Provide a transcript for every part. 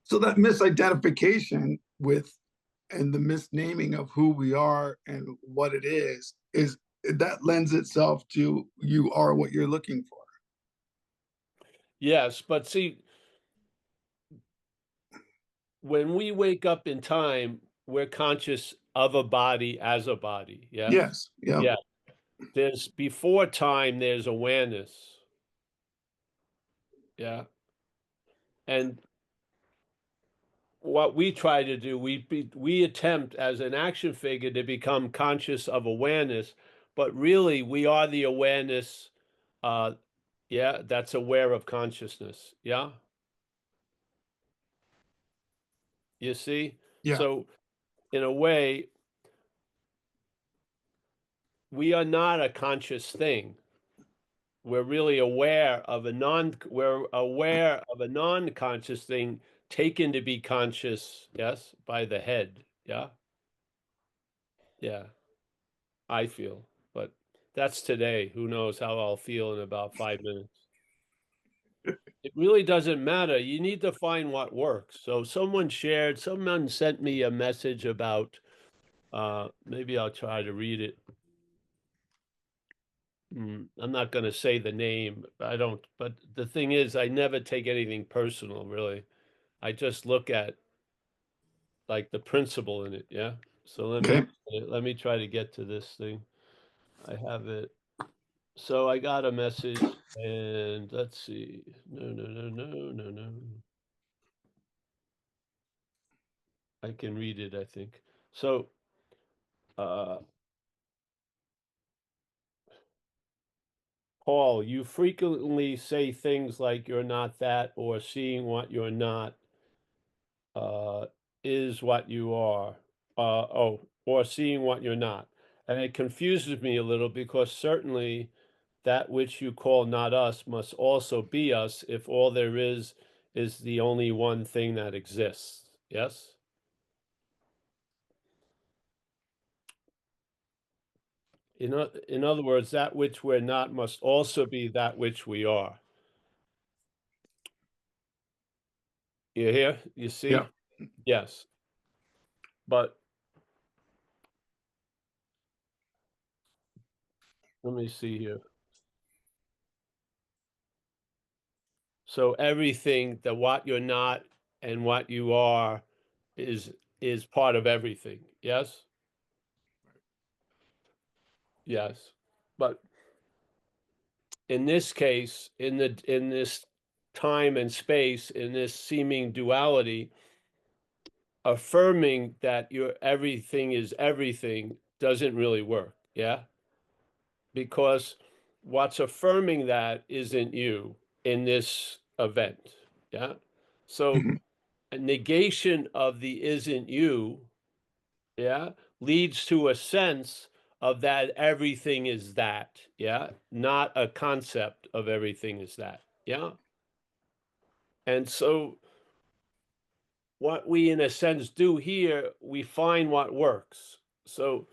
So that misidentification with and the misnaming of who we are and what it is that lends itself to you are what you're looking for. Yes, but see, when we wake up in time, we're conscious of a body as a body. Yes? Yes. Yeah. Yeah. There's before time, there's awareness. Yeah. And what we try to do, we attempt as an action figure to become conscious of awareness, but really we are the awareness, uh, yeah, that's aware of consciousness. Yeah. You see? Yeah. So in a way, we are not a conscious thing. We're really aware of we're aware of a non-conscious thing taken to be conscious, yes, by the head. Yeah. Yeah. I feel, but that's today. Who knows how I'll feel in about 5 minutes. It really doesn't matter. You need to find what works. So someone sent me a message about, maybe I'll try to read it. I'm not going to say the name. I don't, but the thing is, I never take anything personal, really. I just look at like the principle in it. Yeah. So Okay. let me try to get to this thing. I have it. So I got a message, and let's see. No, no, no, no, no, no. I can read it, I think. So, uh, Paul, you frequently say things like you're not that, or seeing what you're not uh, is what you are. Or seeing what you're not. And it confuses me a little because certainly that which you call not us must also be us if all there is the only one thing that exists. Yes? In other words, that which we're not must also be that which we are. You hear? You Yeah. see? Yes. But let me see here. So everything, the what you're not and what you are is is part of everything. Yes? Yes. But in this case, in this time and space, in this seeming duality, affirming that your everything is everything doesn't really work. Yeah? Because what's affirming that isn't you in this event. Yeah. So Mhm. a negation of the isn't you, yeah, leads to a sense of that everything is that, yeah, not a concept of everything is that, yeah. And so what we in a sense do here, we find what works. So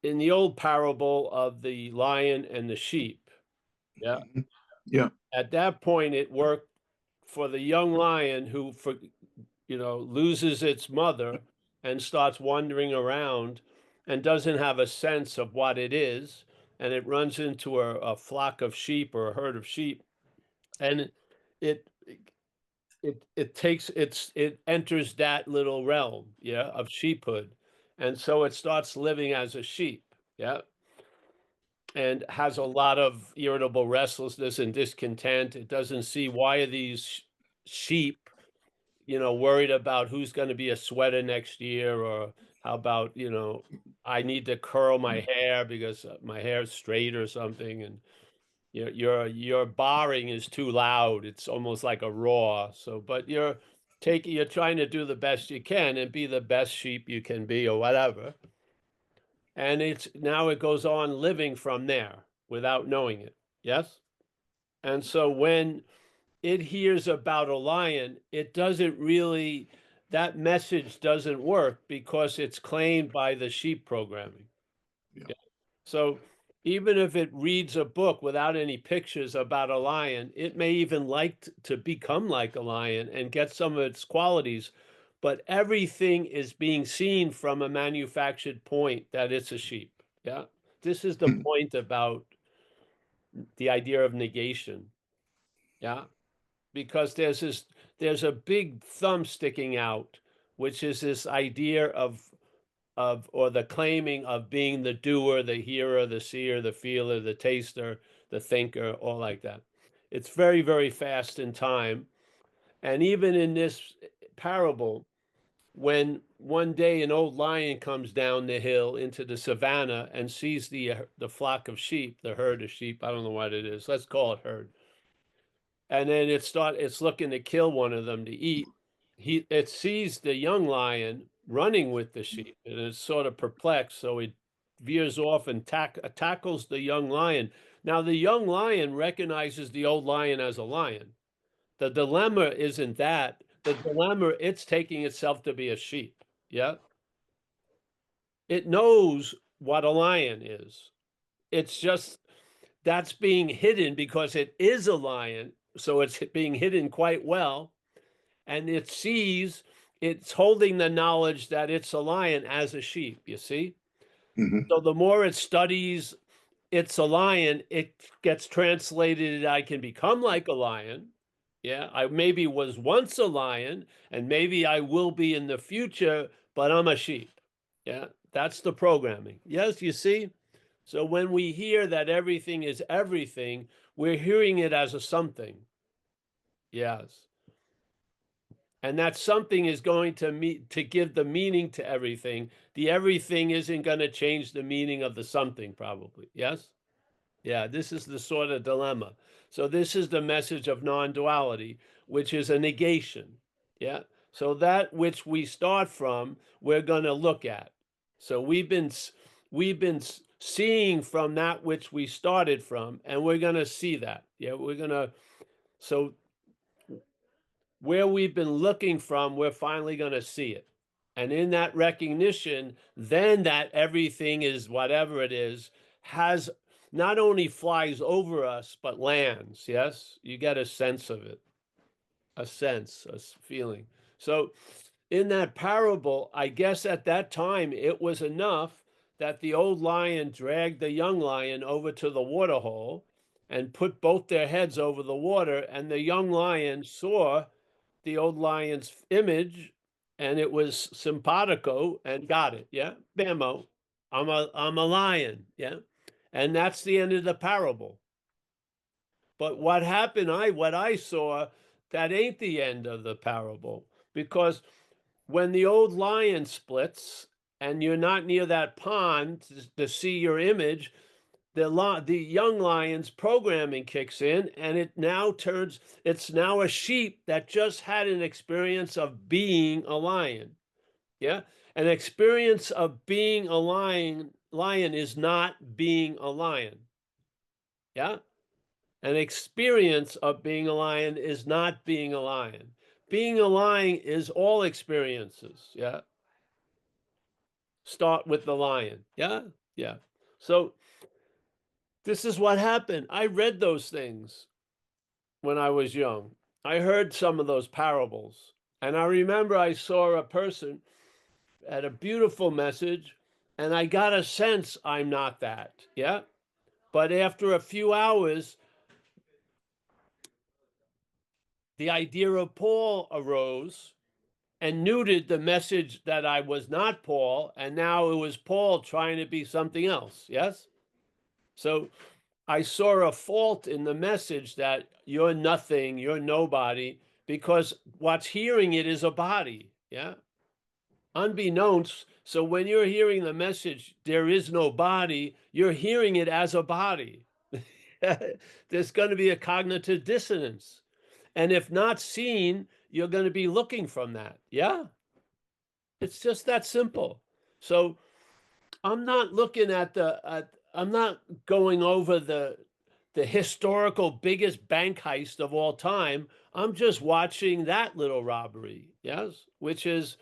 in the old parable of the lion and the sheep, yeah, Mhm. Yeah. at that point it worked for the young lion who loses its mother and starts wandering around and doesn't have a sense of what it is, and it runs into a flock of sheep or a herd of sheep, and it it enters that little realm, yeah, of sheephood, and so it starts living as a sheep, yeah, and has a lot of irritable restlessness and discontent. It doesn't see why are these sheep, worried about who's going to be a sweater next year, or how about, I need to curl my hair because my hair is straight or something, and your barring is too loud. It's almost like a roar. So, but you're trying to do the best you can and be the best sheep you can be, or whatever. And it goes on living from there without knowing it. Yes. And so when it hears about a lion, it doesn't really, that message doesn't work because it's claimed by the sheep programming. Yeah. Yeah. So Even if it reads a book without any pictures about a lion, it may even like to become like a lion and get some of its qualities. But everything is being seen from a manufactured point that it's a sheep. Yeah. This is the Mhm. point about the idea of negation. Yeah. Because there's a big thumb sticking out, which is this idea of or the claiming of being the doer, the hearer, the seer, the feeler, the taster, the thinker, all like that. It's very, very fast in time. And even in this parable, when one day an old lion comes down the hill into the savannah and sees the flock of sheep, the herd of sheep, I don't know what it is. Let's call it herd. And then it's looking to kill one of them to eat. It sees the young lion running with the sheep and it's sort of perplexed, so it veers off and tackles the young lion. Now the young lion recognizes the old lion as a lion. The dilemma isn't that. The dilemma, it's taking itself to be a sheep. Yeah. It knows what a lion is. It's just that's being hidden because it is a lion. So it's being hidden quite well. And it's holding the knowledge that it's a lion as a sheep, you see? Mhm. So the more it studies it's a lion, it gets translated, I can become like a lion. Yeah, I maybe was once a lion, and maybe I will be in the future, but I'm a sheep. Yeah, that's the programming. Yes, you see? So when we hear that everything is everything, we're hearing it as a something. Yes. And that something is going to give the meaning to everything. The everything isn't going to change the meaning of the something, probably. Yes? Yeah, this is the sort of dilemma. So this is the message of non-duality, which is a negation. Yeah. So that which we start from, we're going to look at. So we've been seeing from that which we started from, and we're going to see that. Yeah, we're going to. So where we've been looking from, we're finally going to see it. And in that recognition, then that everything is whatever it is, has not only flies over us, but lands. Yes, you get a sense of it, a sense, feeling. So in that parable, I guess at that time it was enough that the old lion dragged the young lion over to the water hole and put both their heads over the water, and the young lion saw the old lion's image, and it was simpatico and got it. Yeah, bammo, I'm a lion. Yeah, and that's the end of the parable. But what happened? What I saw, that ain't the end of the parable, because when the old lion splits and you're not near that pond to see your image, the young lion's programming kicks in, and it's now a sheep that just had an experience of being a lion. Yeah, an experience of being a lion is not being a lion. Yeah, an experience of being a lion is not being a lion. Being a lion is all experiences. Yeah, start with the lion. Yeah, yeah. So this is what happened. I read those things when I was young. I heard some of those parables. And I remember I saw a person had a beautiful message, and I got a sense I'm not that. Yeah. But after a few hours, the idea of Paul arose and neutered the message that I was not Paul. And now it was Paul trying to be something else. Yes. So I saw a fault in the message that you're nothing, you're nobody, because what's hearing it is a body. Yeah. Unbeknownst. So when you're hearing the message, there is no body, you're hearing it as a body. There's going to be a cognitive dissonance. And if not seen, you're going to be looking from that. Yeah. It's just that simple. So I'm not looking I'm not going over the historical biggest bank heist of all time. I'm just watching that little robbery, yes, which is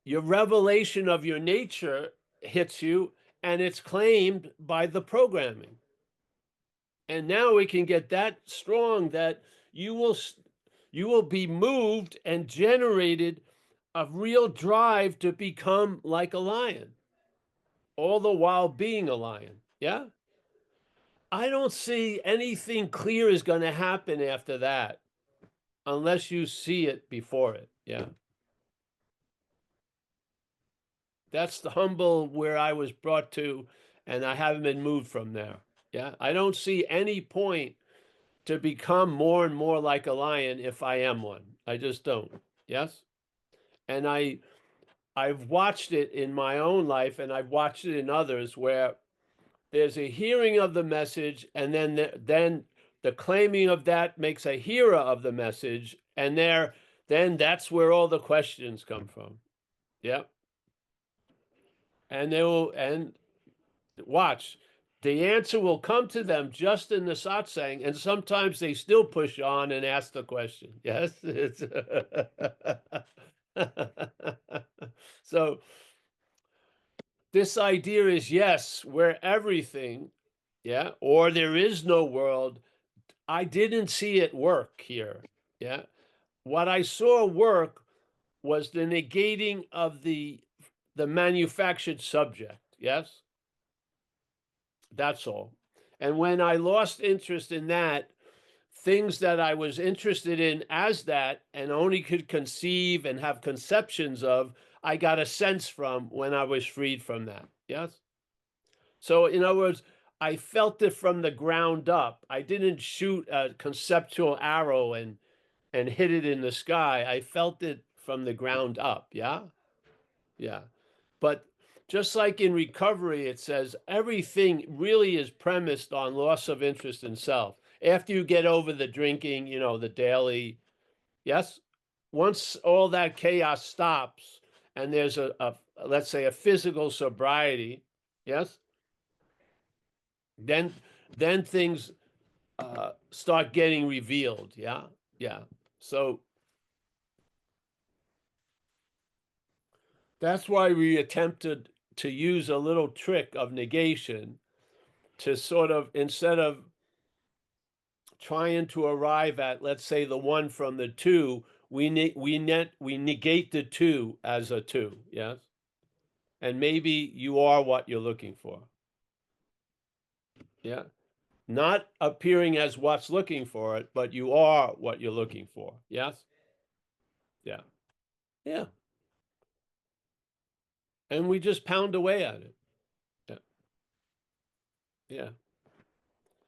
your revelation of your nature hits you, and it's claimed by the programming. And now we can get that strong that you will you will be moved and generated a real drive to become like a lion, all the while being a lion. Yeah. I don't see anything clear is going to happen after that unless you see it before it. Yeah. That's the humble where I was brought to, and I haven't been moved from there. Yeah. I don't see any point to become more and more like a lion if I am one. I just don't. Yes. And I've watched it in my own life, and I've watched it in others where there's a hearing of the message, and then the claiming of that makes a hearer of the message, and then that's where all the questions come from. Yeah. And they will, and watch, the answer will come to them just in the satsang, and sometimes they still push on and ask the question. Yes, it's so this idea is yes, we're everything, yeah, or there is no world. I didn't see it work here. Yeah, what I saw work was the negating of the manufactured subject. Yes. That's all. And when I lost interest in that, things that I was interested in as that and only could conceive and have conceptions of, I got a sense from when I was freed from that. Yes. So, in other words, I felt it from the ground up. I didn't shoot a conceptual arrow and hit it in the sky. I felt it from the ground up. Yeah. Yeah. But just like in recovery, it says everything really is premised on loss of interest in self. After you get over the drinking, the daily, yes, once all that chaos stops and there's let's say, a physical sobriety, yes, then things start getting revealed. Yeah, yeah. So that's why we attempted to use a little trick of negation to sort of, instead of trying to arrive at, let's say, the one from the two, we negate the two as a two. Yes. And maybe you are what you're looking for. Yeah. Not appearing as what's looking for it, but you are what you're looking for. Yes. Yeah. Yeah. And we just pound away at it. Yeah. Yeah.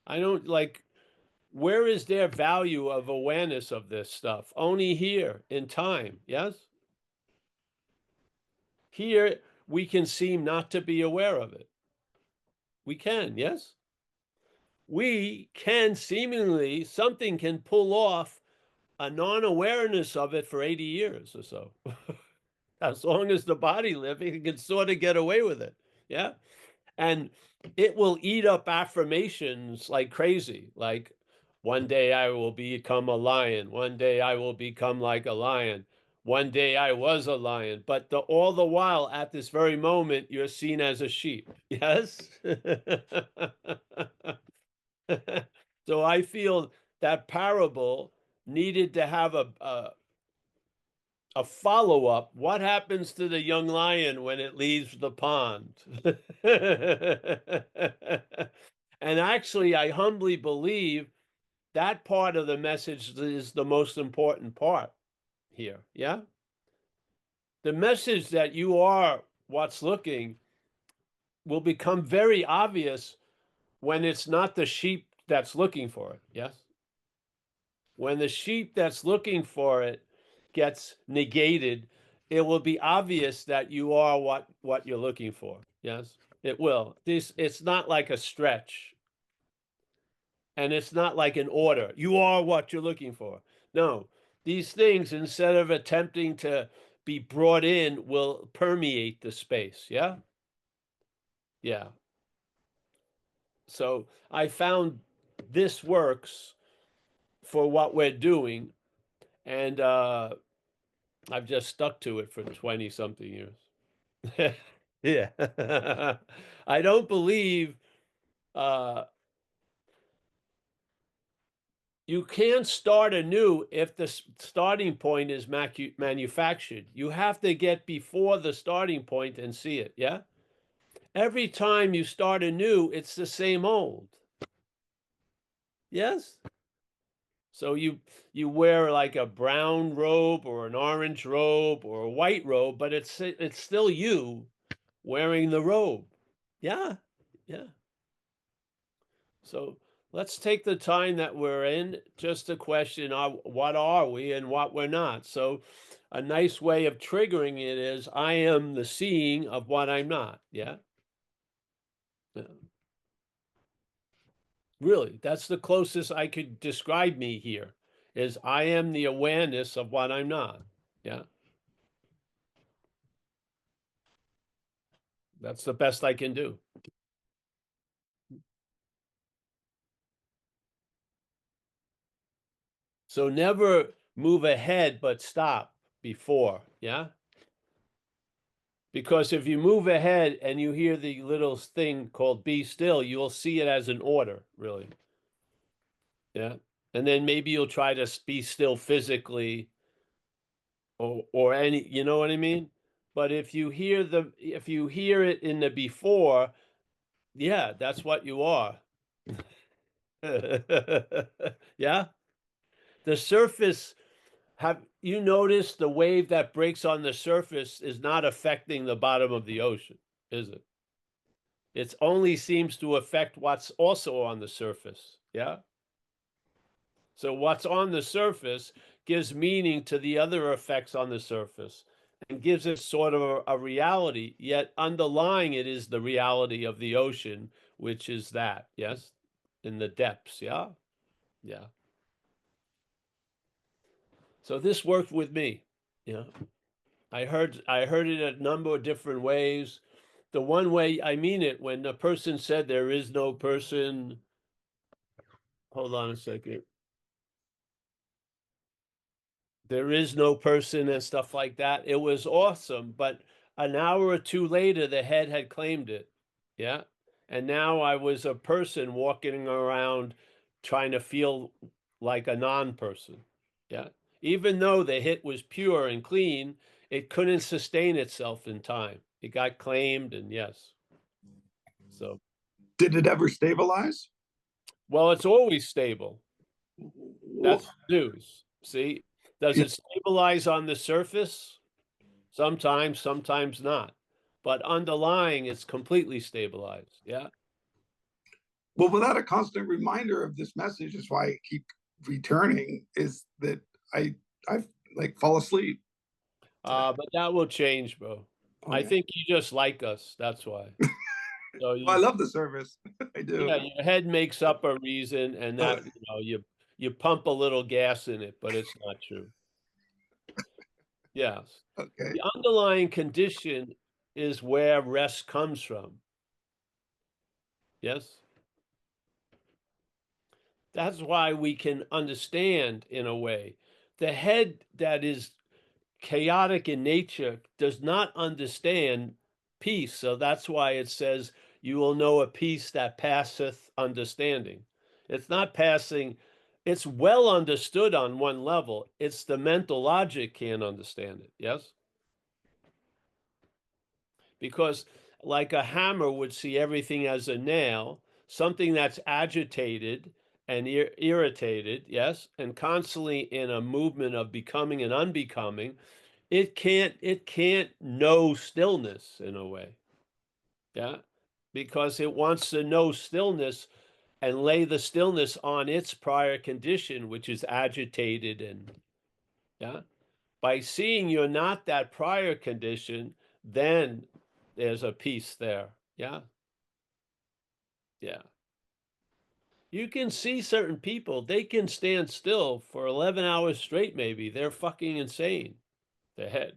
I don't like, where is their value of awareness of this stuff? Only here in time. Yes. Here we can seem not to be aware of it. We can, yes? We can seemingly, something can pull off a non-awareness of it for 80 years or so. As long as the body living, it can sort of get away with it. Yeah. And it will eat up affirmations like crazy. Like, one day I will become a lion. One day I will become like a lion. One day I was a lion. But all the while, at this very moment, you're seen as a sheep. Yes. So I feel that parable needed to have a follow-up. What happens to the young lion when it leaves the pond? And actually, I humbly believe that part of the message is the most important part here. Yeah. The message that you are what's looking will become very obvious when it's not the sheep that's looking for it. Yes. When the sheep that's looking for it gets negated, it will be obvious that you are what you're looking for. Yes, it will. It's not like a stretch, and it's not like an order. You are what you're looking for. No, these things, instead of attempting to be brought in, will permeate the space. Yeah, yeah. So I found this works for what we're doing, and I've just stuck to it for 20 something years. Yeah. I don't believe uh you can't start anew if the starting point is manufactured. You have to get before the starting point and see it. Yeah. Every time you start anew, it's the same old. Yes. So you wear like a brown robe or an orange robe or a white robe, but it's still you wearing the robe. Yeah. Yeah. So let's take the time that we're in just to question what are we and what we're not. So a nice way of triggering it is I am the seeing of what I'm not. Yeah. Yeah. Really, that's the closest I could describe me here is I am the awareness of what I'm not. Yeah. That's the best I can do. So never move ahead, but stop before. Yeah. Because if you move ahead and you hear the little thing called be still, you'll see it as an order, really. Yeah. And then maybe you'll try to be still physically or any, you know what I mean? But if you hear it in the before, yeah, that's what you are. Yeah. The surface, have you noticed the wave that breaks on the surface is not affecting the bottom of the ocean, is it? It only seems to affect what's also on the surface. Yeah. So what's on the surface gives meaning to the other effects on the surface and gives it sort of a reality, yet underlying it is the reality of the ocean, which is that, yes, in the depths. Yeah. Yeah. So this worked with me. Yeah. I heard it a number of different ways. The one way I mean it when the person said there is no person, hold on a second. There is no person and stuff like that. It was awesome, but an hour or two later, the head had claimed it. Yeah. And now I was a person walking around trying to feel like a non-person. Yeah. Even though the hit was pure and clean, it couldn't sustain itself in time. It got claimed, and yes. So, Did it ever stabilize? well, it's always stable. Wha- That's news. See, does it stabilize on the surface? Sometimes, sometimes not. But underlying, it's completely stabilized. Yeah. Well, without a constant reminder of this message, is why I keep returning. Is that I like fall asleep. But that will change, bro. Oh I yeah. think you just like us. That's why. So Well, I you, love the service. I do. yeah, your head makes up a reason, and Uh, that you pump a little gas in it, but it's not true. Yes. okay. The underlying condition is where rest comes from. Yes. That's why we can understand in a way. The head that is chaotic in nature does not understand peace. So that's why it says, you will know a peace that passeth understanding. It's not passing, it's well understood on one level. It's the mental logic can't understand it. Yes? Because like a hammer would see everything as a nail, something that's agitated and irritated, yes, and constantly in a movement of becoming and unbecoming, it can't know stillness in a way. Yeah. Because it wants to know stillness and lay the stillness on its prior condition, which is agitated and yeah. By seeing you're not that prior condition, then there's a peace there. Yeah. Yeah. You can see certain people, they can stand still for 11 hours straight, maybe. They're fucking insane. The head.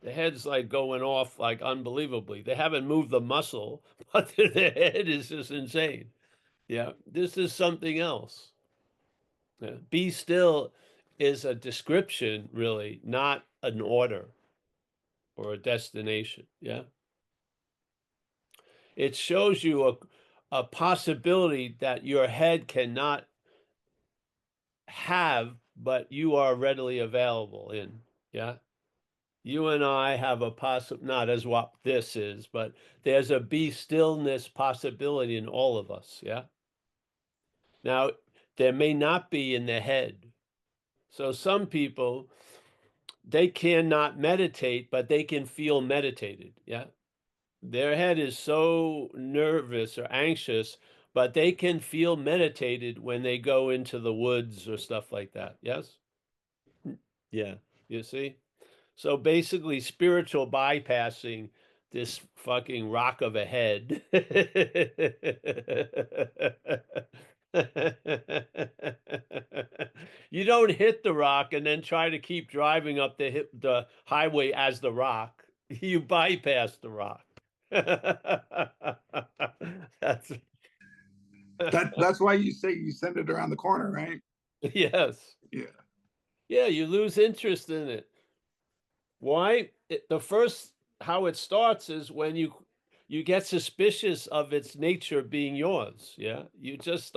The head's like going off like unbelievably. They haven't moved the muscle, but their head is just insane. Yeah, this is something else. Yeah. Be still is a description, really, not an order or a destination. Yeah. It shows you a possibility that your head cannot have, but you are readily available in. Yeah. You and I have a not as what this is, but there's a be stillness possibility in all of us. Yeah. Now, there may not be in the head. So some people, they cannot meditate, but they can feel meditated. Yeah. Their head is so nervous or anxious, but they can feel meditated when they go into the woods or stuff like that. Yes? Yeah. You see? So basically, spiritual bypassing this fucking rock of a head. You don't hit the rock and then try to keep driving up the highway as the rock. You bypass the rock. That's That's why you say you send it around the corner, right? yes. Yeah. Yeah, you lose interest in it. Why? The first how it starts is when you get suspicious of its nature being yours. Yeah, you just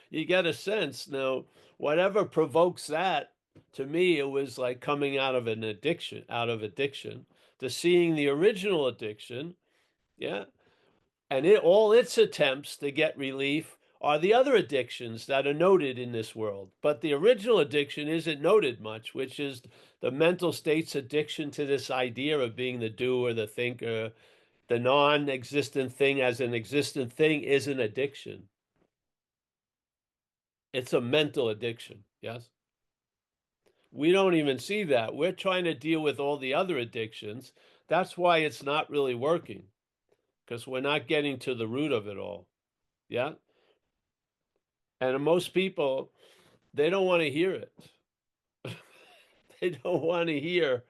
you get a sense now. Whatever provokes that, to me, it was like coming out of an addiction, to seeing the original addiction. Yeah, and all its attempts to get relief are the other addictions that are noted in this world. But the original addiction isn't noted much, which is the mental state's addiction to this idea of being the doer, the thinker, the non existent thing as an existent thing is an addiction. It's a mental addiction. Yes. We don't even see that. We're trying to deal with all the other addictions. That's why it's not really working because we're not getting to the root of it all. Yeah. And most people, they don't want to hear it. They don't want to hear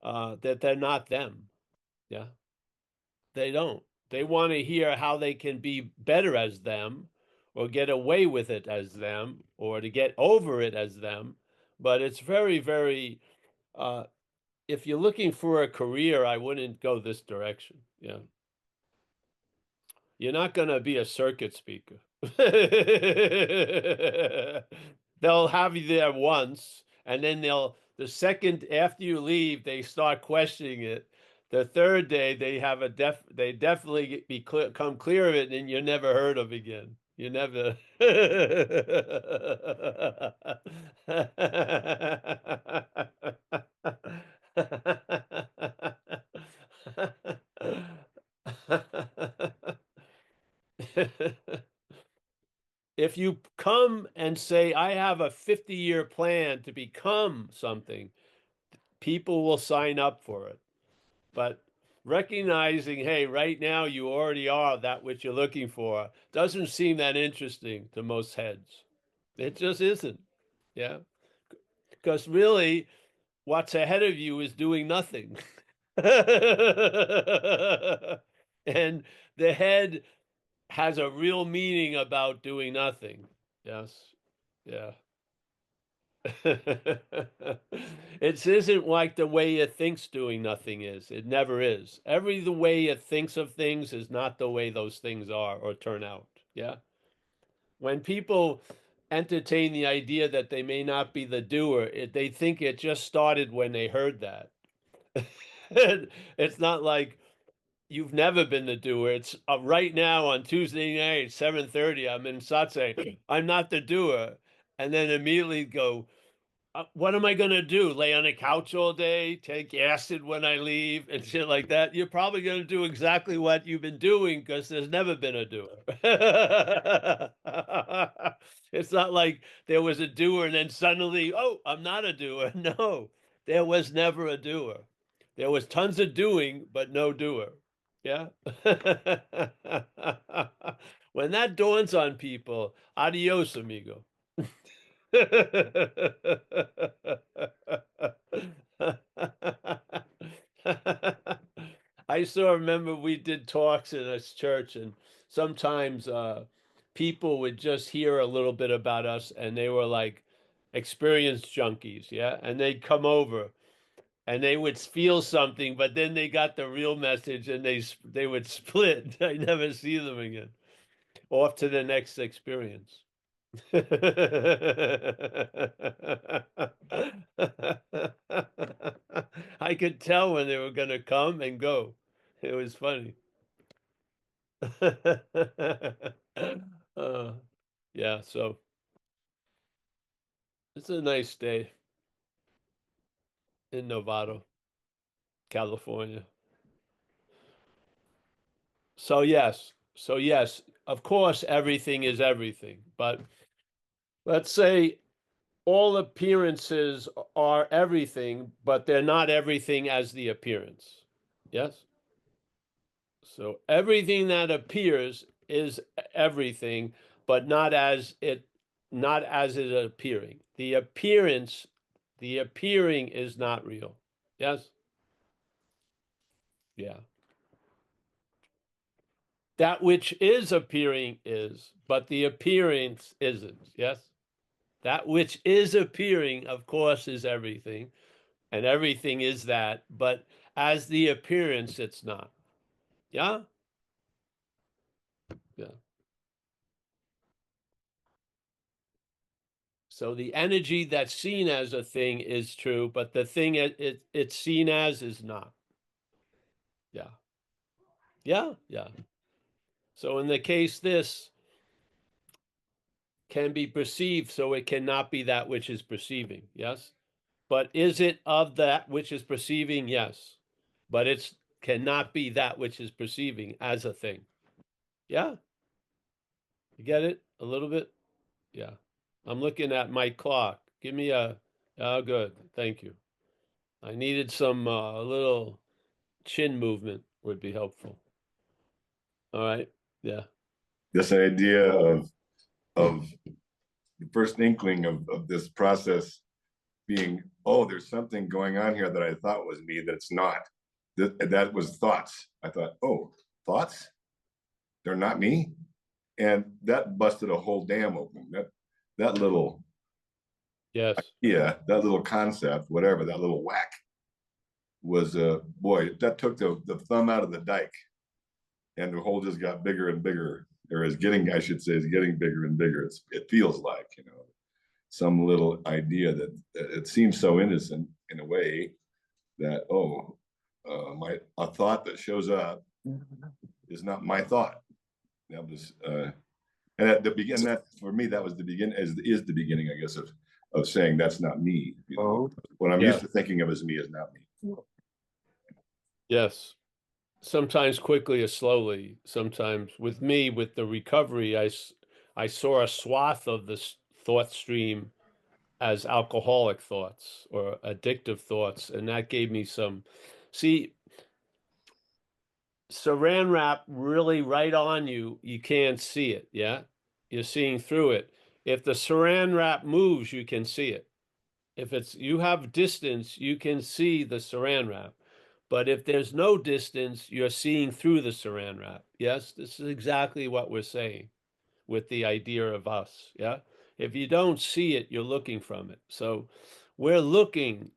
that they're not them. Yeah, they don't. They want to hear how they can be better as them or get away with it as them or to get over it as them. But it's very, very, uh, if you're looking for a career, I wouldn't go this direction. Yeah. You're not going to be a circuit speaker. They'll have you there once, and then the second after you leave, they start questioning it. The third day, they definitely come clear of it, and you're never heard of again. You never. If you come and say, I have a 50-year plan to become something, people will sign up for it. But recognizing, hey, right now you already are that which you're looking for doesn't seem that interesting to most heads. It just isn't. Yeah. Because really, what's ahead of you is doing nothing. And the head has a real meaning about doing nothing. Yes. Yeah. It isn't like the way it thinks doing nothing is. It never is. The way it thinks of things is not the way those things are or turn out. Yeah. When people entertain the idea that they may not be the doer, they think it just started when they heard that. It's not like you've never been the doer. It's right now on Tuesday night, 7:30. I'm in Satsang. I'm not the doer, and then immediately go, what am I going to do? Lay on a couch all day, take acid when I leave, and shit like that? You're probably going to do exactly what you've been doing because there's never been a doer. It's not like there was a doer and then suddenly, oh, I'm not a doer. No, there was never a doer. There was tons of doing, but no doer. Yeah. When that dawns on people, adios, amigo. I still remember we did talks in this church, and sometimes people would just hear a little bit about us, and they were like experienced junkies, yeah, and they'd come over, and they would feel something, but then they got the real message and they would split. I never see them again. Off to the next experience. I could tell when they were going to come and go. It was funny. uh, yeah, so it's a nice day in Novato, California. So yes, of course, everything is everything. But let's say all appearances are everything, but they're not everything as the appearance. Yes? So everything that appears is everything, but not as it appearing. The appearance, the appearing is not real. Yes? Yeah. That which is appearing is, but the appearance isn't. Yes? That which is appearing, of course, is everything, and everything is that, but as the appearance, it's not. Yeah? Yeah. So the energy that's seen as a thing is true, but the thing it's seen as is not. Yeah. Yeah. Yeah. So in the case this can be perceived, so it cannot be that which is perceiving. Yes. But is it of that which is perceiving? Yes. But it's cannot be that which is perceiving as a thing. Yeah. You get it a little bit? Yeah. I'm looking at my clock. Give me a, oh, good. Thank you. I needed some little chin movement would be helpful. All right. Yeah. This idea of the first inkling of this process being, oh, there's something going on here that I thought was me that it's not. That was thoughts. I thought, oh, thoughts? They're not me. And that busted a whole dam open. That little Yes. that little concept, whatever, that little whack was boy, that took the thumb out of the dike. And the hole just got bigger and bigger, or is getting, I should say, is getting bigger and bigger. It feels like, some little idea that it seems so innocent in a way that, oh, a thought that shows up is not my thought. That was and at the beginning, that for me, that was the beginning, is the beginning, I guess, of saying that's not me. What I'm Yeah. used to thinking of as me is not me. Yes. Sometimes quickly or slowly. Sometimes with me, with the recovery, I saw a swath of this thought stream as alcoholic thoughts or addictive thoughts, and that gave me some. See, Saran Wrap really right on you. You can't see it. Yeah, you're seeing through it. If the Saran Wrap moves, you can see it. If it's you have distance, you can see the Saran Wrap. But if there's no distance, you're seeing through the Saran Wrap. Yes, this is exactly what we're saying with the idea of us. Yeah. If you don't see it, you're looking from it. So we're looking,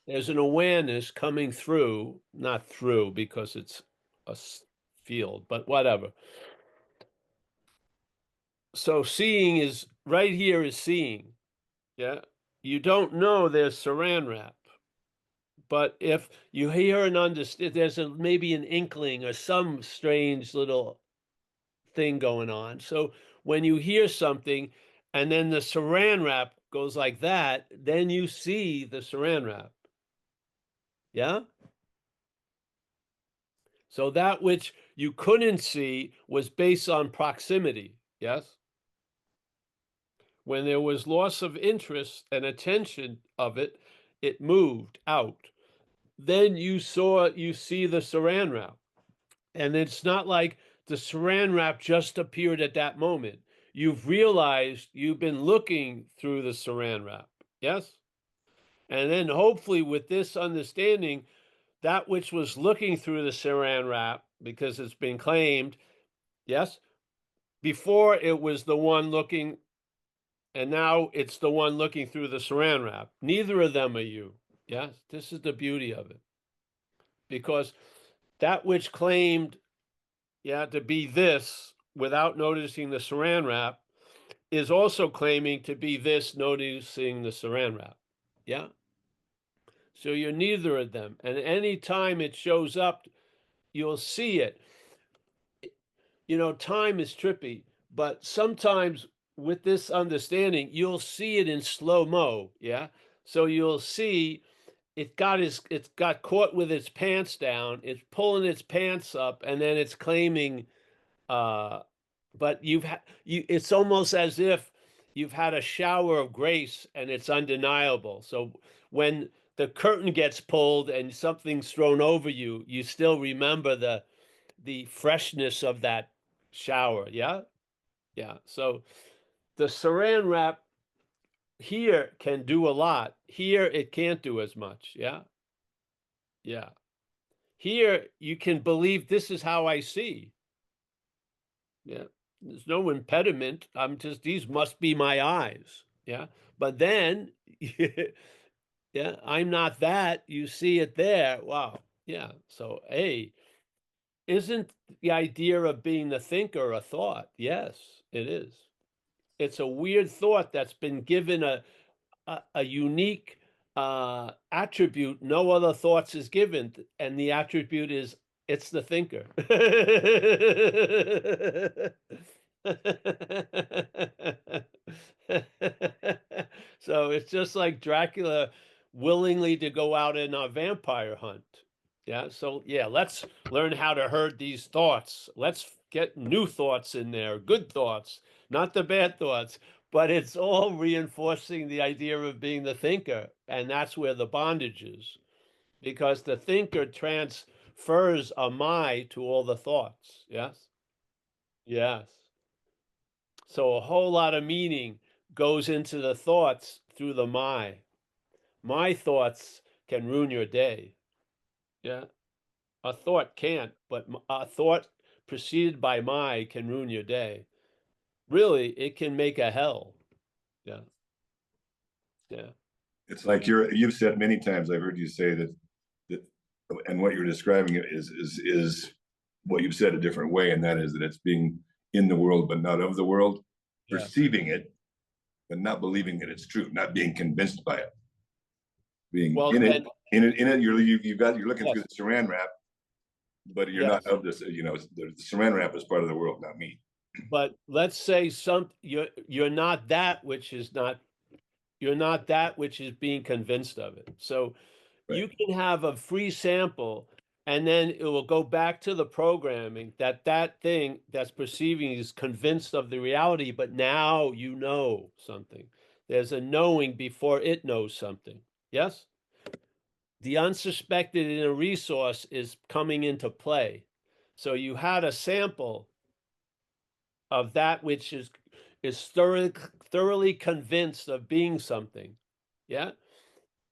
there's an awareness coming through, not through because it's a field, but whatever. So seeing is right here is seeing. Yeah. You don't know there's Saran Wrap. But if you hear and understand, there's maybe an inkling or some strange little thing going on. So when you hear something and then the Saran Wrap goes like that, then you see the Saran Wrap. Yeah? So that which you couldn't see was based on proximity. Yes? When there was loss of interest and attention of it, it moved out. Then you see the Saran Wrap. And it's not like the Saran Wrap just appeared at that moment. You've realized you've been looking through the Saran Wrap. Yes? And then hopefully with this understanding, that which was looking through the Saran Wrap, because it's been claimed, yes, before it was the one looking, and now it's the one looking through the Saran Wrap. Neither of them are you. Yeah, this is the beauty of it. Because that which claimed, yeah, to be this without noticing the Saran wrap is also claiming to be this, noticing the Saran wrap. Yeah. So you're neither of them. And any time it shows up, you'll see it. You know, time is trippy, but sometimes with this understanding, you'll see it in slow-mo. Yeah. So you'll see it's got caught with its pants down, it's pulling its pants up, and then it's claiming but it's almost as if you've had a shower of grace and it's undeniable. So when the curtain gets pulled and something's thrown over you, you still remember the freshness of that shower. Yeah. Yeah. So the Saran wrap here can do a lot. Here it can't do as much. Yeah. Yeah. Here you can believe this is how I see. Yeah. There's no impediment. I'm just, these must be my eyes. Yeah. But then, yeah, I'm not that. You see it there. Wow. Yeah. So, hey, isn't the idea of being the thinker a thought? Yes, it is. It's a weird thought that's been given a unique attribute no other thoughts is given, and the attribute is it's the thinker. So it's just like Dracula willingly to go out in a vampire hunt. Yeah, so yeah, let's learn how to herd these thoughts. Let's get new thoughts in there, good thoughts, not the bad thoughts. But it's all reinforcing the idea of being the thinker. And that's where the bondage is. Because the thinker transfers a my to all the thoughts. Yes? Yes. So a whole lot of meaning goes into the thoughts through the my. My thoughts can ruin your day. Yeah. A thought can't, but a thought preceded by my can ruin your day. Really, it can make a hell. Yeah. Yeah. It's like you've said many times, I've heard you say that and what you're describing is what you've said a different way, and that is that it's being in the world but not of the world, Yeah. perceiving it but not believing that it's true, not being convinced by it, being Well, in it, and you're looking through yes, the Saran wrap, but you're not yes. of this. The Saran wrap is part of the world, not me. But let's say you're not that which is not you're not that which is being convinced of it. So Right. you can have a free sample and then it will go back to the programming that thing that's perceiving is convinced of the reality, but now you know something. There's a knowing before it knows something. Yes? The unsuspected in a resource is coming into play. So you had a sample of that which is thoroughly convinced of being something. Yeah.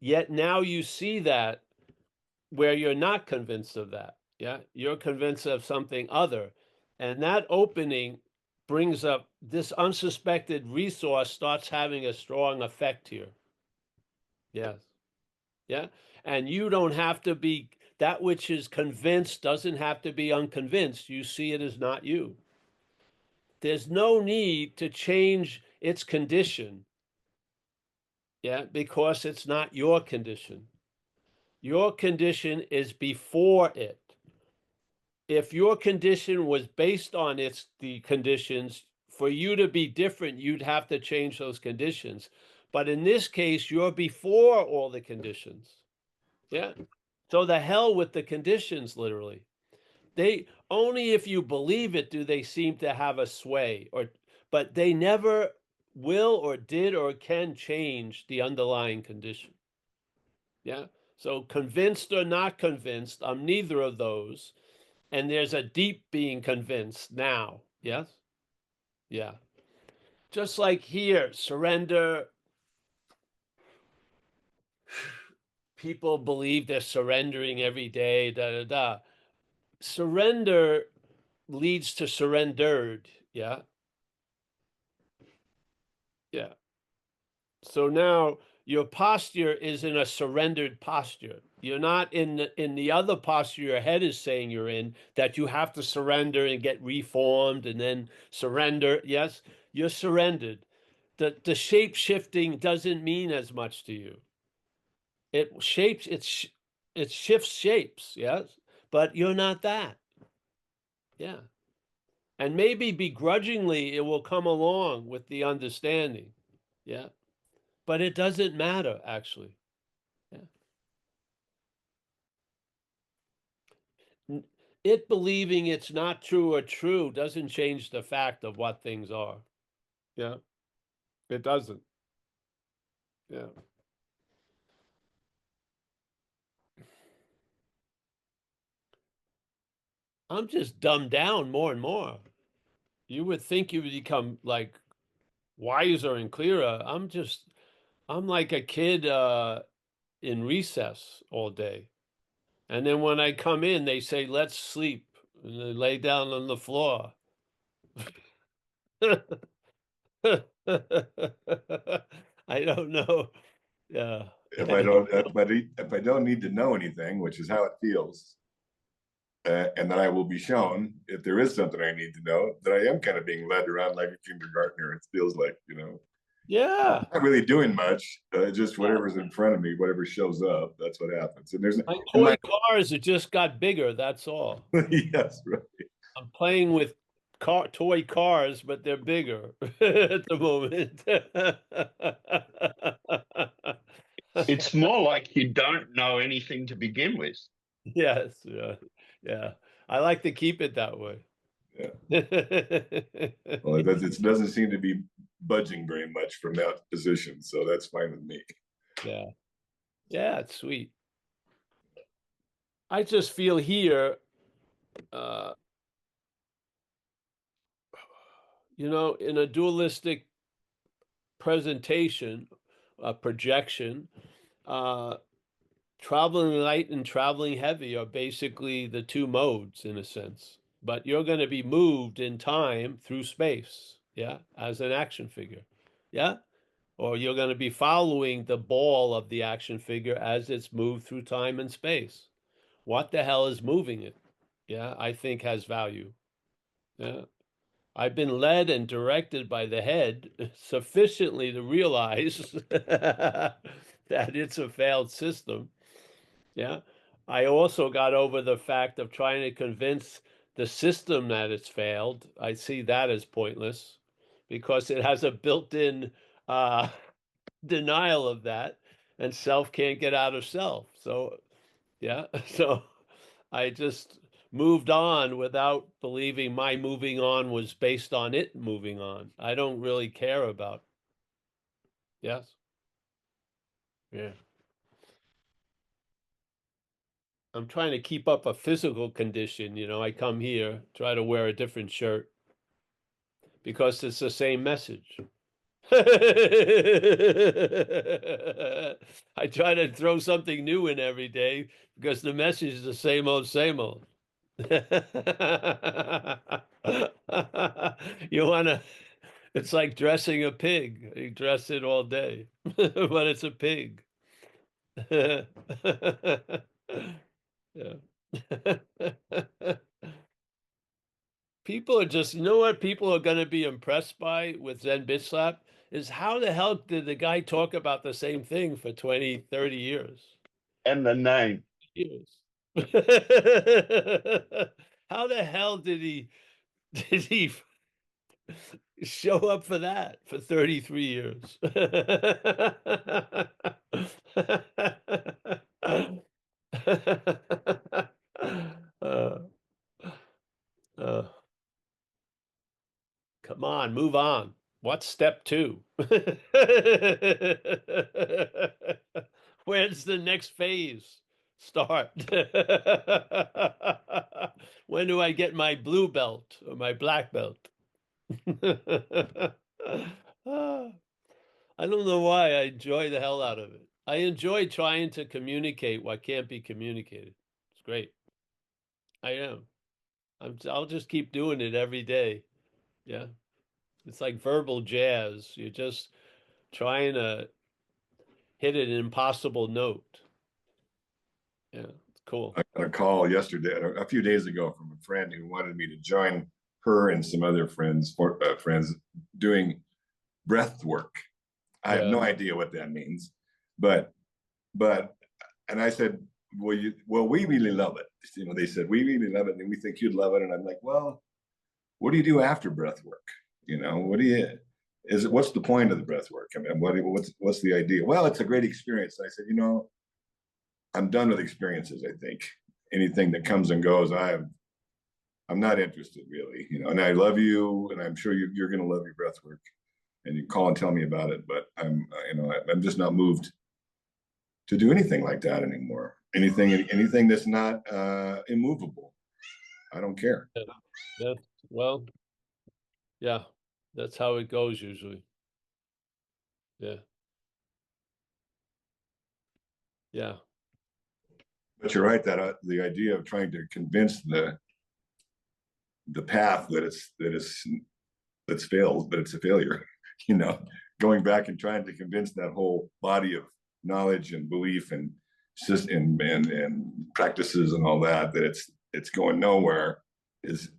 Yet now you see that where you're not convinced of that. Yeah. You're convinced of something other. And that opening brings up this unsuspected resource starts having a strong effect here. Yes. Yeah. And you don't have to be that which is convinced doesn't have to be unconvinced. You see it as not you. There's no need to change its condition, yeah, because it's not your condition. Your condition is before it. If your condition was based on the conditions, for you to be different, you'd have to change those conditions. But in this case, you're before all the conditions. Yeah. So the hell with the conditions, literally. They only if you believe it do they seem to have a sway, but they never will or did or can change the underlying condition. Yeah. So convinced or not convinced, I'm neither of those. And there's a deep being convinced now. Yes. Yeah. Just like here, surrender. People believe they're surrendering every day. Da da da. Surrender leads to surrendered. Yeah. Yeah. So now your posture is in a surrendered posture. You're not in the other posture your head is saying you're in, that you have to surrender and get reformed and then surrender. Yes, you're surrendered. The shape shifting doesn't mean as much to you. It shapes it shifts shapes, yes, but you're not that. Yeah. And maybe begrudgingly it will come along with the understanding. Yeah. But it doesn't matter actually. Yeah. It believing it's not true or true doesn't change the fact of what things are. Yeah. It doesn't. Yeah. I'm just dumbed down more and more. You would think you would become like wiser and clearer. I'm like a kid in recess all day. And then when I come in, they say, let's sleep. And they lay down on the floor. I don't know. Yeah. If I don't need to know anything, which is how it feels, and then I will be shown if there is something I need to know, that I am kind of being led around like a kindergartner. It feels like, Yeah. not really doing much, just whatever's in front of me, whatever shows up, that's what happens. And there's My and toy cars have just got bigger, that's all. yes, right. I'm playing with toy cars, but they're bigger at the moment. It's more like you don't know anything to begin with. Yes, yeah, yeah. I like to keep it that way. Yeah. Well, it doesn't seem to be budging very much from that position, so that's fine with me. Yeah. Yeah, it's sweet. I just feel here, in a dualistic presentation, projection, traveling light and traveling heavy are basically the two modes in a sense. But you're going to be moved in time through space, yeah, as an action figure, yeah? Or you're going to be following the ball of the action figure as it's moved through time and space. What the hell is moving it? Yeah, I think has value. Yeah. I've been led and directed by the head sufficiently to realize that it's a failed system. Yeah. I also got over the fact of trying to convince the system that it's failed. I see that as pointless because it has a built-in uh, denial of that, and self can't get out of self. So, yeah. So I just moved on without believing my moving on was based on it moving on. I don't really care about. Yes. Yeah. I'm trying to keep up a physical condition. I come here, try to wear a different shirt because it's the same message. I try to throw something new in every day because the message is the same old, same old. You want to, it's like dressing a pig. You dress it all day, but it's a pig. Yeah. People are just, what people are going to be impressed by with Zen Bitch Slap is how the hell did the guy talk about the same thing for 20, 30 years? And the name. Years. How the hell did he show up for that for 33 years? uh, uh, Come on, move on. What's step 2? Where's the next phase start? When do I get my blue belt or my black belt? I don't know why I enjoy the hell out of it. I enjoy trying to communicate what can't be communicated. It's great. I am. I'll just keep doing it every day. Yeah. It's like verbal jazz. You're just trying to hit an impossible note. Yeah, it's cool. I got a call yesterday, a few days ago, from a friend who wanted me to join her and some other friends doing breath work. I have Yeah. no idea what that means, but and I said, well, we really love it. You know, they said, we really love it, and we think you'd love it. And I'm like, well, what do you do after breath work? You know, what's the point of the breath work? I mean, what's the idea? Well, it's a great experience. And I said, you know, I'm done with experiences. I think anything that comes and goes, I'm not interested, really. You know, and I love you, and I'm sure you're going to love your breath work, and you call and tell me about it. But I'm just not moved to do anything like that anymore. Anything that's not immovable, I don't care. Yeah. Well, yeah, that's how it goes usually. Yeah. Yeah. But you're right that the idea of trying to convince the path that it's failed, that it's a failure, you know, going back and trying to convince that whole body of knowledge and belief and system and practices and all that it's going nowhere is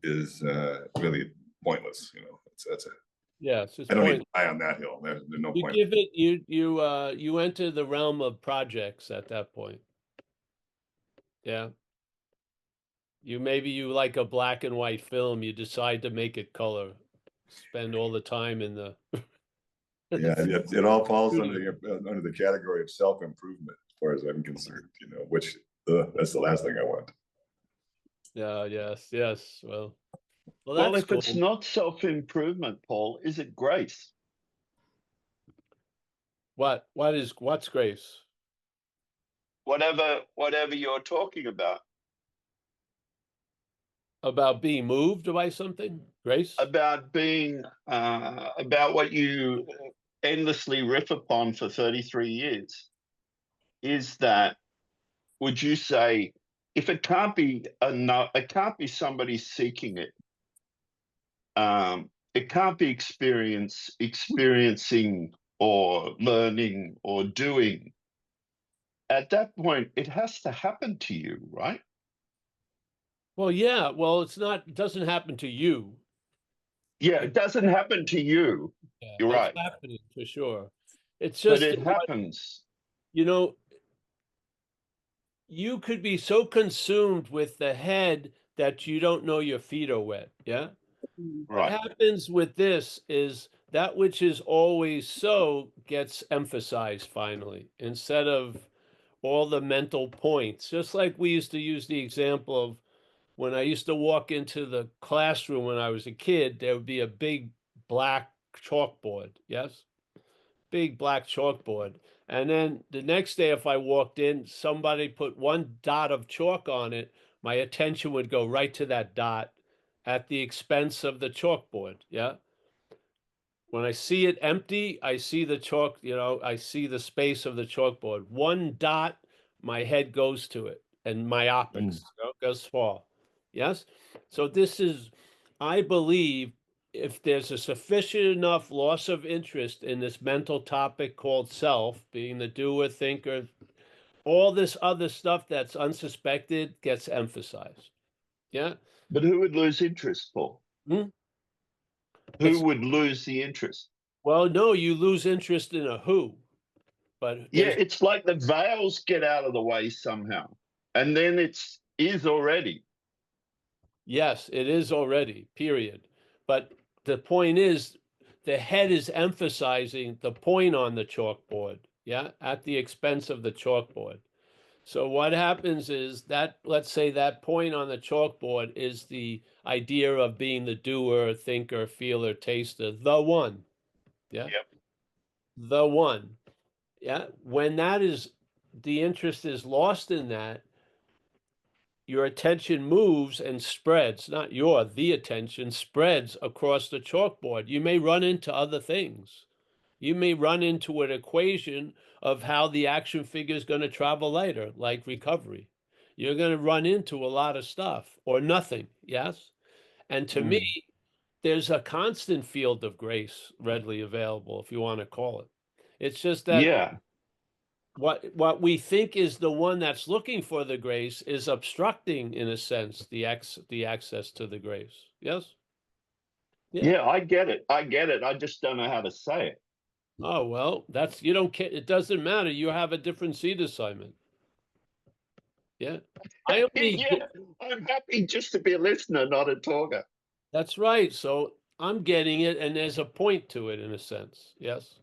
really pointless. You know, that's it. Yeah, it's just I don't need point. to die on that hill. There's no You point. give it, you enter the realm of projects at that point. Yeah. Maybe you like a black and white film, you decide to make it color. Spend all the time in the Yeah, it all falls under the category of self-improvement, as far as I'm concerned. You know, which that's the last thing I want. Yeah, yes. Well, Well, that's if it's cool. not self-improvement, Paul, is it grace? What's grace? Whatever you're talking about. About being moved by something? Grace? About being about what you endlessly riff upon for 33 years. Is that, would you say, if it can't be it can't be somebody seeking it, it can't be experiencing or learning or doing. At that point, it has to happen to you, right? Well, yeah. Well, it doesn't happen to you. Yeah, it doesn't happen to you. Yeah, You're it's right. happening for sure. It's But just it happens. you know, you could be so consumed with the head that you don't know your feet are wet. Yeah. What Right. happens with this is that which is always so gets emphasized finally, instead of all the mental points. Just like we used to use the example of when I used to walk into the classroom when I was a kid, there would be a big black chalkboard. Yes. Big black chalkboard. And then the next day, if I walked in, somebody put one dot of chalk on it, my attention would go right to that dot at the expense of the chalkboard. Yeah. When I see it empty, I see the chalk, I see the space of the chalkboard. One dot, my head goes to it, and myopics goes far. Yes? So this is, I believe, if there's a sufficient enough loss of interest in this mental topic called self, being the doer, thinker, all this other stuff that's unsuspected gets emphasized. Yeah? But who would lose interest, Paul? Hmm? Who would lose the interest? Well, no, you lose interest in a who. But yeah, it's like the veils get out of the way somehow, and then is already. Yes, it is already, period. But the point is, the head is emphasizing the point on the chalkboard, yeah, at the expense of the chalkboard. So what happens is that, let's say that point on the chalkboard is the idea of being the doer, thinker, feeler, taster, the one. Yeah. Yep. The one. Yeah. When the interest is lost in that, your attention moves and spreads, not the attention spreads across the chalkboard. You may run into other things. You may run into an equation of how the action figure is going to travel later, like recovery. You're going to run into a lot of stuff or nothing. Yes. And to me, there's a constant field of grace readily available, if you want to call it. It's just that Yeah. what we think is the one that's looking for the grace is obstructing, in a sense, the access to the grace. Yes? Yeah, I get it. I get it. I just don't know how to say it. Oh, well, that's, you don't care. It doesn't matter. You have a different seed assignment. Yeah. I only Yeah, I'm happy just to be a listener, not a talker. That's right. So I'm getting it, and there's a point to it, in a sense. Yes.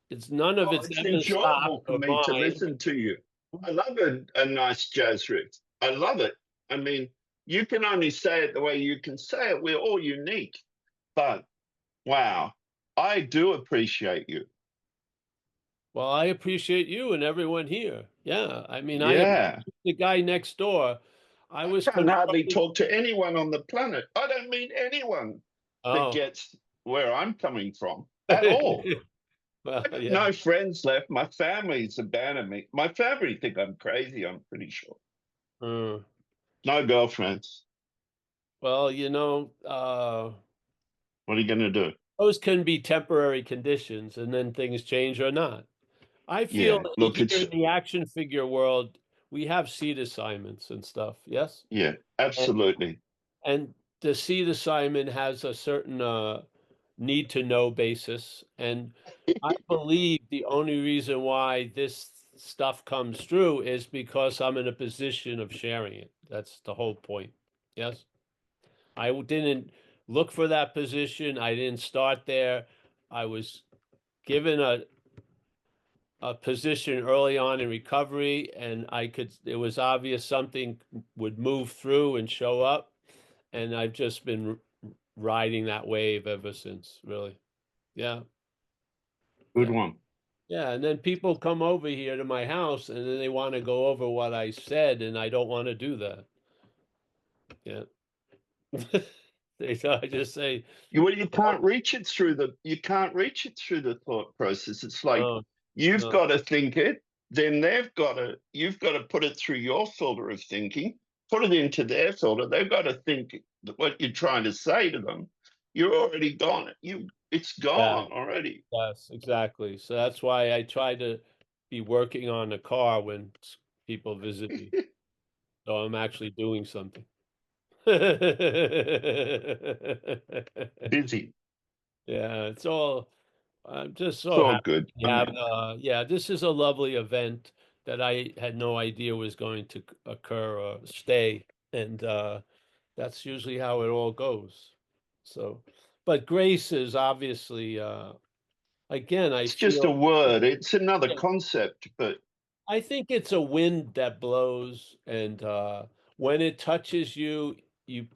It's none of Oh, it's it's ever stopped enjoyable for or me to mine. listen to you. I love a nice jazz riff. I love it. I mean, you can only say it the way you can say it. We're all unique. But wow, I do appreciate you. Well, I appreciate you and everyone here. Yeah. I mean, I Yeah. appreciate the guy next door. I was I can hardly confronted. talk to anyone on the planet. I don't meet anyone that Oh. gets where I'm coming from at all. Well, I got yeah. no friends left. My family's abandoned me. My family think I'm crazy, I'm pretty sure. Mm. No girlfriends. Well, What are you going to do? those can be temporary conditions, and then things change or not. I feel Yeah, look, here it's, in the action figure world, we have seed assignments and stuff. Yes. yeah, And absolutely. and the seed assignment has a certain need to know basis. And I believe the only reason why this stuff comes through is because I'm in a position of sharing it. That's the whole point. Yes. I didn't look for that position. I didn't start there. I was given a position early on in recovery, and it was obvious something would move through and show up. And I've just been riding that wave ever since, really. Yeah. Good Yeah. one. Yeah. And then people come over here to my house and then they want to go over what I said, and I don't want to do that. Yeah. I just say, Well, you can't reach it through the thought process. It's like oh, you've no. got to think it, then you've got to put it through your filter of thinking, put it into their filter. They've got to think what you're trying to say to them. You're already gone. It's Yeah. gone already. Yes, exactly. So that's why I try to be working on the car when people visit me. So I'm actually doing something. Busy. Yeah, it's all, I'm just It's so all happy good. to I have, mean, yeah, this is a lovely event that I had no idea was going to occur or stay. And that's usually how it all goes. So, but grace is obviously, again, I it's just a feel, word. It's another yeah, concept, but I think it's a wind that blows, and when it touches you, you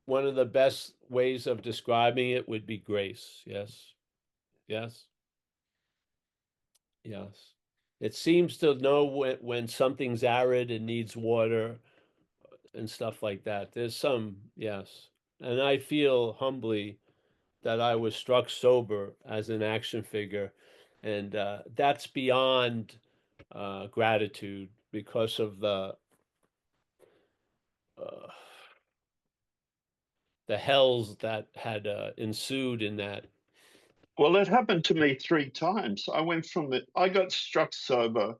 one of the best ways of describing it would be grace. Yes. Yes. Yes. It seems to know when something's arid and needs water and stuff like that. There's some, yes. And I feel humbly that I was struck sober as an action figure. And that's beyond gratitude because of uh, the hells that had ensued in that. well, it happened to me 3 times. I got struck sober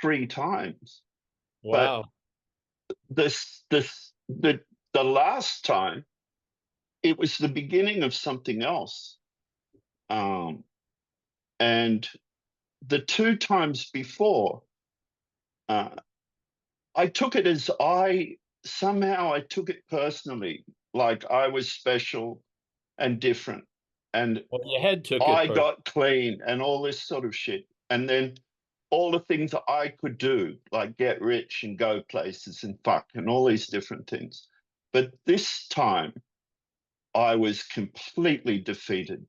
3 times, but Wow. the last time it was the beginning of something else. Um, and the 2 times before, uh, I took it as somehow I took it personally, like I was special and different. And Well, your head took it I personally. got clean and all this sort of shit. And then all the things that I could do, like get rich and go places and fuck and all these different things. But this time I was completely defeated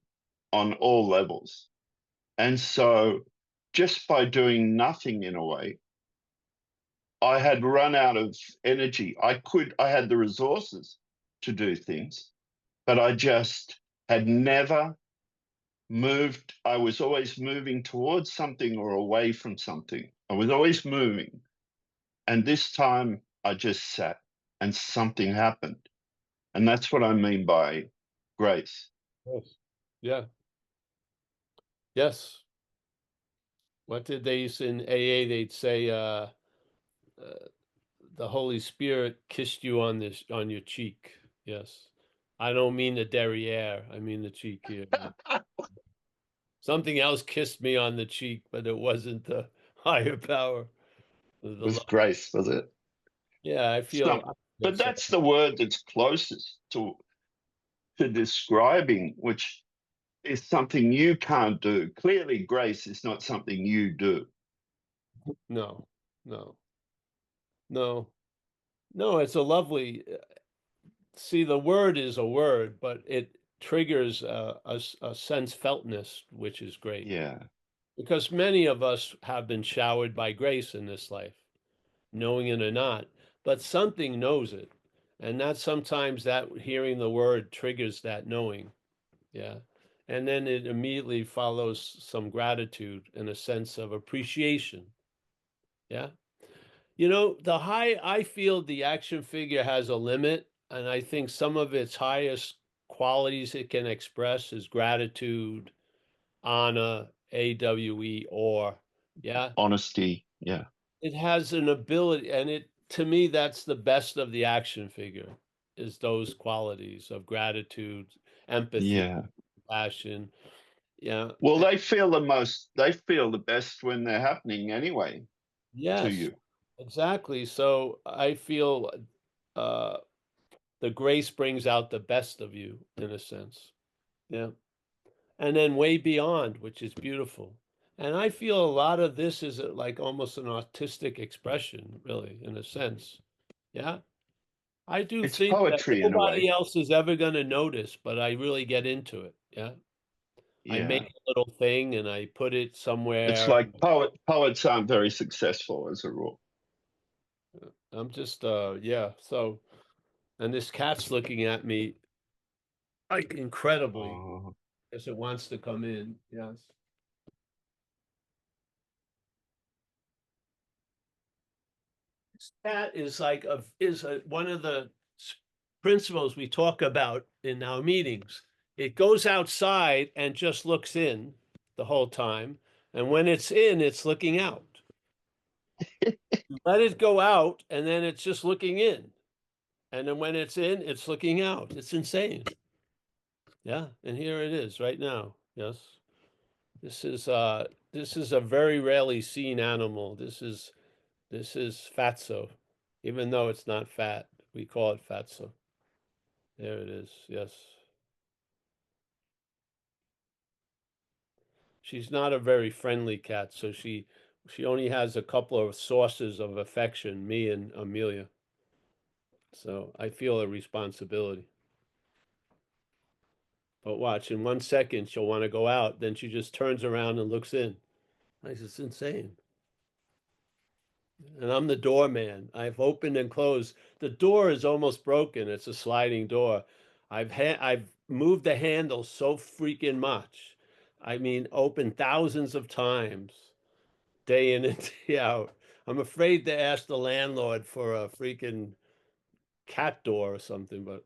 on all levels. And so just by doing nothing in a way, I had run out of energy. I had the resources to do things, but I just had never moved. I was always moving towards something or away from something. I was always moving. And this time I just sat and something happened. And that's what I mean by grace. Yes. Yeah. Yes. What did they use in AA? They'd say, the Holy Spirit kissed you on your cheek. Yes. I don't mean the derriere. I mean the cheek here. Something else kissed me on the cheek, but it wasn't the higher power. It was grace, was it? Yeah, I feel. But that's the word that's closest to describing, which is something you can't do. Clearly, grace is not something you do. No, no, no, no. It's a lovely. See, the word is a word, but it triggers a sense feltness, which is great. Yeah. Because many of us have been showered by grace in this life, knowing it or not, but something knows it. And that sometimes that hearing the word triggers that knowing. Yeah. And then it immediately follows some gratitude and a sense of appreciation. Yeah. I feel the action figure has a limit. And I think some of its highest qualities it can express is gratitude, honor, AWE, or, yeah. Honesty. Yeah. It has an ability, and to me, that's the best of the action figure, is those qualities of gratitude, empathy, Yeah. compassion. Yeah. Well, they feel the best when they're happening anyway to Yes, you. exactly. So I feel uh, the grace brings out the best of you in a sense. Yeah. And then way beyond, which is beautiful. And I feel a lot of this is like almost an artistic expression, really, in a sense. Yeah. I do It's think that poetry in a nobody way. else is ever going to notice, but I really get into it. Yeah. I make Yeah. a little thing and I put it It's somewhere. like poets aren't very successful as a rule. I'm just, yeah. So, and this cat's looking at me like incredibly Oh. as it wants to come in. Yes. This cat is like one of the principles we talk about in our meetings. It goes outside and just looks in the whole time. And when it's in, it's looking out. Let it go out, and then it's just looking in. And then when it's in, it's looking out. It's insane. Yeah, and here it is right now. Yes. This is a very rarely seen animal. This is fatso. Even though it's not fat, we call it fatso. There it is. Yes. She's not a very friendly cat, so she only has a couple of sources of affection, me and Amelia. So I feel a responsibility. But watch, in 1 second she'll want to go out, then she just turns around and looks in. It's insane. And I'm the doorman. I've opened and closed. The door is almost broken. It's a sliding door. I've moved the handle so freaking much. I mean, opened thousands of times, day in and day out. I'm afraid to ask the landlord for a freaking cat door or something, but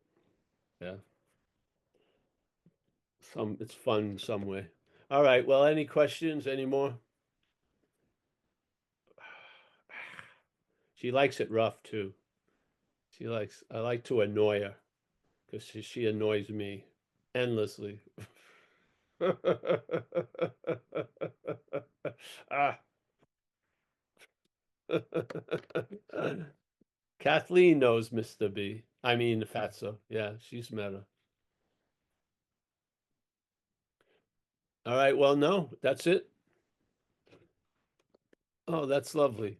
yeah, it's fun some way. All right. Well, any questions anymore? She likes it rough too. I like to annoy her because she annoys me endlessly. Ah. Kathleen knows Mr. B. I mean, Fatso. Yeah, she's met her. All right. Well, no, that's it. Oh, that's lovely.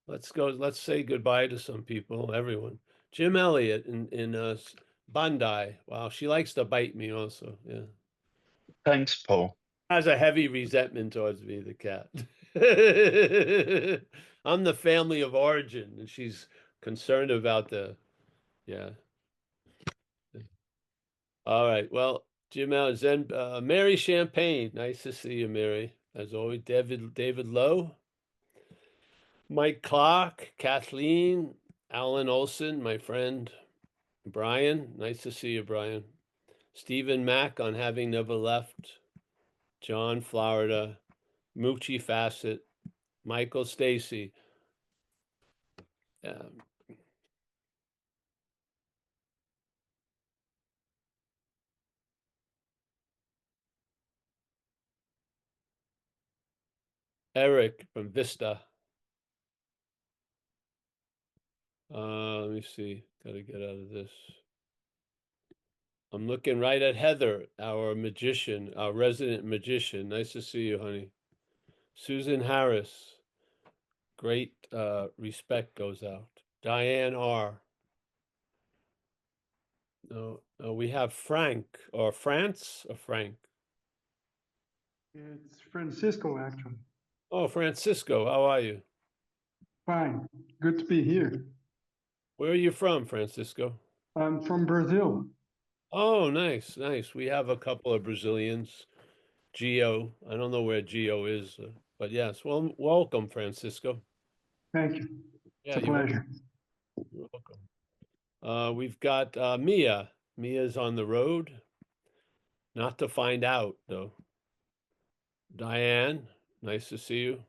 Let's go. Let's say goodbye to some people, everyone. Jim Elliott in Bandai. Wow, she likes to bite me also. Yeah. Thanks, Paul. Has a heavy resentment towards me, the cat. I'm the family of origin, and she's concerned about yeah. All right. Well, Jim Elliott, Mary Champagne. Nice to see you, Mary. As always, David Lowe. Mike Clark, Kathleen, Alan Olson, my friend, Brian. Nice to see you, Brian. Stephen Mack on Having Never Left. John, Florida. Moochie Facet, Michael Stacy. Eric from Vista. Let me see. Gotta get out of this. I'm looking right at Heather, our magician, our resident magician. Nice to see you, honey. Susan Harris. Great respect goes out. Diane R. No, we have Frank or France or Frank. It's Francisco, actually. Oh, Francisco, how are you? Fine. Good to be here. Where are you from, Francisco? I'm from Brazil. Oh, nice, nice. We have a couple of Brazilians. Gio, I don't know where Gio is, but yes, well, welcome, Francisco. Thank you. Yeah, It's a pleasure. You're welcome. We've got Mia. Mia's on the road. Not to find out, though. Diane, nice to see you.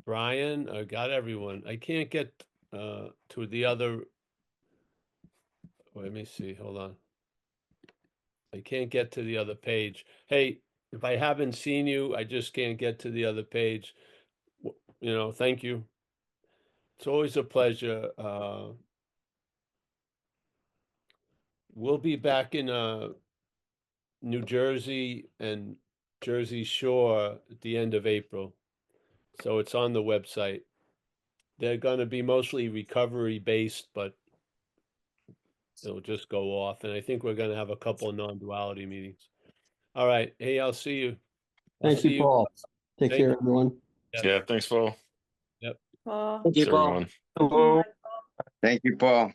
Brian, I got everyone. I can't get to the other. Let me see. Hold on. I can't get to the other page. Hey, if I haven't seen you, I just can't get to the other page. You know, thank you. It's always a pleasure. We'll be back in New Jersey and Jersey Shore at the end of April. So it's on the website. They're going to be mostly recovery based, but it'll just go off. And I think we're going to have a couple of non-duality meetings. All right. Hey, I'll see you. Thank you, Paul. Take Thank care, you. everyone. Yep. Yeah, thanks, Paul. Yep. Paul. Thanks, everyone. Thank you, Paul.